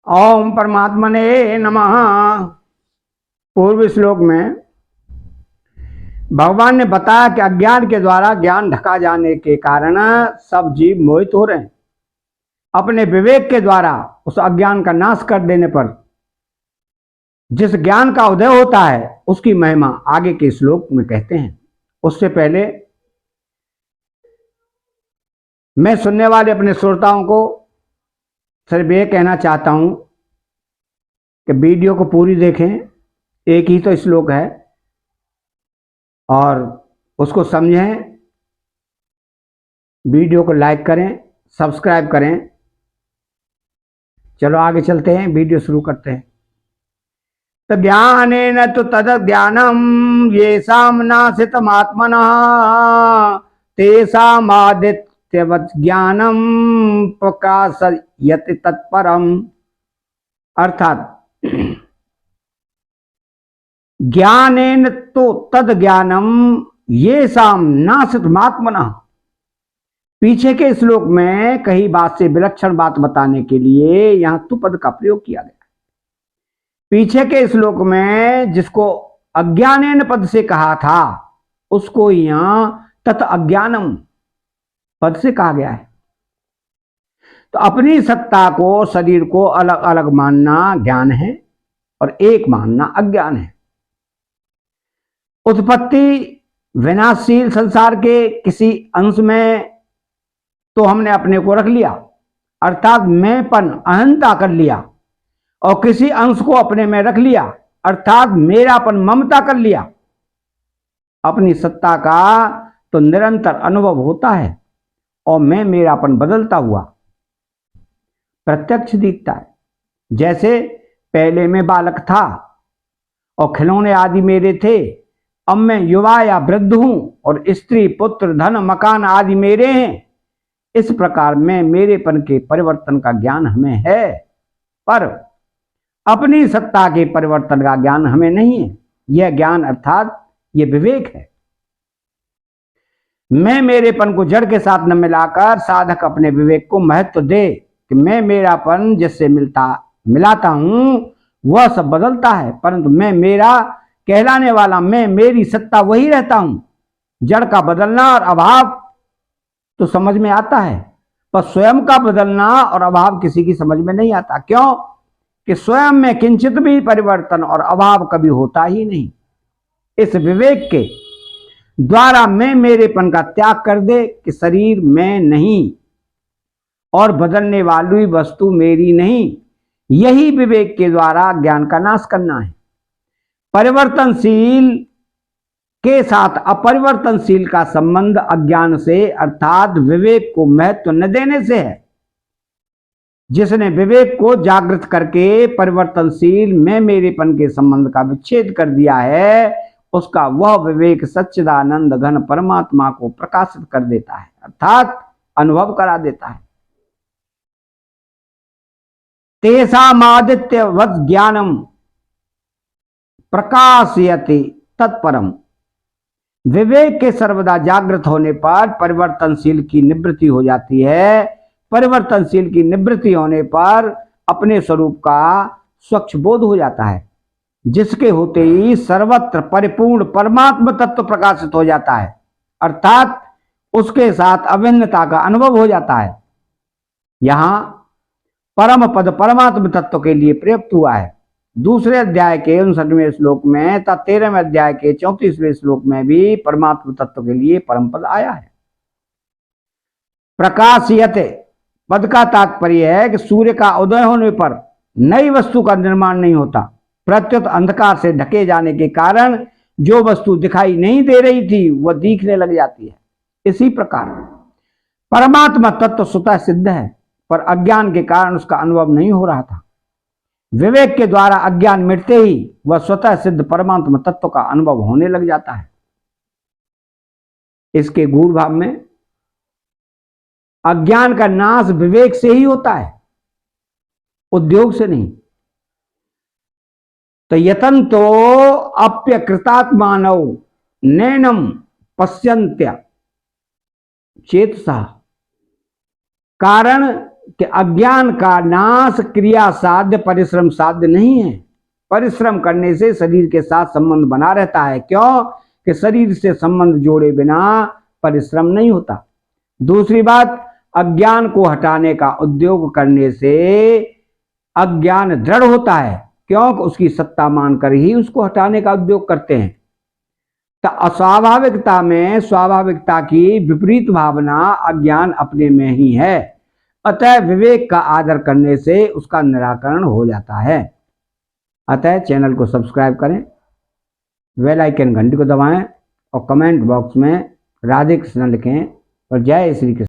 ओम परमात्मने नमः। पूर्व श्लोक में भगवान ने बताया कि अज्ञान के द्वारा ज्ञान ढका जाने के कारण सब जीव मोहित हो रहे हैं। अपने विवेक के द्वारा उस अज्ञान का नाश कर देने पर जिस ज्ञान का उदय होता है उसकी महिमा आगे के श्लोक में कहते हैं। उससे पहले मैं सुनने वाले अपने श्रोताओं को सिर्फ ये कहना चाहता हूं कि वीडियो को पूरी देखें। एक ही तो श्लोक है और उसको समझें। वीडियो को लाइक करें, सब्सक्राइब करें। चलो आगे चलते हैं, वीडियो शुरू करते हैं। तो ज्ञानेन तो तद ज्ञानम येषां नाशितमात्मनः तेषामादित्यवत् ज्ञानम प्रकाशयति तत्परम। अर्थात ज्ञानेन तो तद ज्ञानम येषां नाशितमात्मनः। पीछे के श्लोक में कही बात से विलक्षण बात बताने के लिए यहां तु पद का प्रयोग किया गया। पीछे के श्लोक में जिसको अज्ञानेन पद से कहा था उसको यहां तत् अज्ञानम पद से कहा गया है। तो अपनी सत्ता को, शरीर को अलग अलग मानना ज्ञान है और एक मानना अज्ञान है। उत्पत्ति विनाशशील संसार के किसी अंश में तो हमने अपने को रख लिया, अर्थात मैंपन अहंता कर लिया, और किसी अंश को अपने में रख लिया, अर्थात मेरापन ममता कर लिया। अपनी सत्ता का तो निरंतर अनुभव होता है और मैं मेरापन बदलता हुआ प्रत्यक्ष दिखता है। जैसे पहले मैं बालक था और खिलौने आदि मेरे थे, अब मैं युवा या वृद्ध हूं और स्त्री, पुत्र, धन, मकान आदि मेरे हैं। इस प्रकार में मेरेपन के परिवर्तन का ज्ञान हमें है, पर अपनी सत्ता के परिवर्तन का ज्ञान हमें नहीं है। यह ज्ञान अर्थात यह विवेक है। मैं मेरेपन को जड़ के साथ न मिलाकर साधक अपने विवेक को महत्व दे कि मैं मेरापन जिससे मिलाता हूं वह सब बदलता है, परंतु मैं मेरा कहलाने वाला मैं, मेरी सत्ता वही रहता हूं। जड़ का बदलना और अभाव तो समझ में आता है, पर स्वयं का बदलना और अभाव किसी की समझ में नहीं आता। क्यों? कि स्वयं में किंचित भी परिवर्तन और अभाव कभी होता ही नहीं। इस विवेक के द्वारा मैं मेरेपन का त्याग कर दे कि शरीर मैं नहीं और बदलने वाली वस्तु मेरी नहीं, यही विवेक के द्वारा ज्ञान का नाश करना है। परिवर्तनशील के साथ अपरिवर्तनशील का संबंध अज्ञान से, अर्थात विवेक को महत्व न देने से है। जिसने विवेक को जागृत करके परिवर्तनशील मैं मेरेपन के संबंध का विच्छेद कर दिया है, उसका वह विवेक सच्चिदानंद घन परमात्मा को प्रकाशित कर देता है, अर्थात अनुभव करा देता है। तेषामादित्यवत् ज्ञानम प्रकाशयति तत्परम। विवेक के सर्वदा जागृत होने पर परिवर्तनशील की निवृत्ति हो जाती है। परिवर्तनशील की निवृत्ति होने पर अपने स्वरूप का स्वच्छ बोध हो जाता है, जिसके होते ही सर्वत्र परिपूर्ण परमात्म तत्व प्रकाशित हो जाता है, अर्थात उसके साथ अभिन्नता का अनुभव हो जाता है। यहां परम पद परमात्म तत्व के लिए प्रयुक्त हुआ है। दूसरे अध्याय के 59वें श्लोक में तथा 13वें अध्याय के 34वें श्लोक में भी परमात्म तत्व के लिए परम पद आया है। प्रकाशयते पद का तात्पर्य है कि सूर्य का उदय होने पर नई वस्तु का निर्माण नहीं होता, प्रत्युत अंधकार से ढके जाने के कारण जो वस्तु दिखाई नहीं दे रही थी वह दिखने लग जाती है। इसी प्रकार परमात्मा तत्व स्वतः सिद्ध है, पर अज्ञान के कारण उसका अनुभव नहीं हो रहा था। विवेक के द्वारा अज्ञान मिटते ही वह स्वतः सिद्ध परमात्मा तत्व का अनुभव होने लग जाता है। इसके गूढ़ भाव में अज्ञान का नाश विवेक से ही होता है, उद्योग से नहीं। तो यतन तो अप्यकृतात्मानौ नैनम पश्यन्त्य चेतसा। कारण कि अज्ञान का नाश क्रिया साध्य परिश्रम साध्य नहीं है। परिश्रम करने से शरीर के साथ संबंध बना रहता है। क्यों? कि शरीर से संबंध जोड़े बिना परिश्रम नहीं होता। दूसरी बात, अज्ञान को हटाने का उद्योग करने से अज्ञान दृढ़ होता है। क्यों? उसकी सत्ता मानकर ही उसको हटाने का उद्योग करते हैं। तो अस्वाभाविकता में स्वाभाविकता की विपरीत भावना अज्ञान अपने में ही है। अतः विवेक का आदर करने से उसका निराकरण हो जाता है। अतः चैनल को सब्सक्राइब करें, बेल आइकन घंटी को दबाएं और कमेंट बॉक्स में राधे कृष्ण लिखें और जय श्री कृष्ण।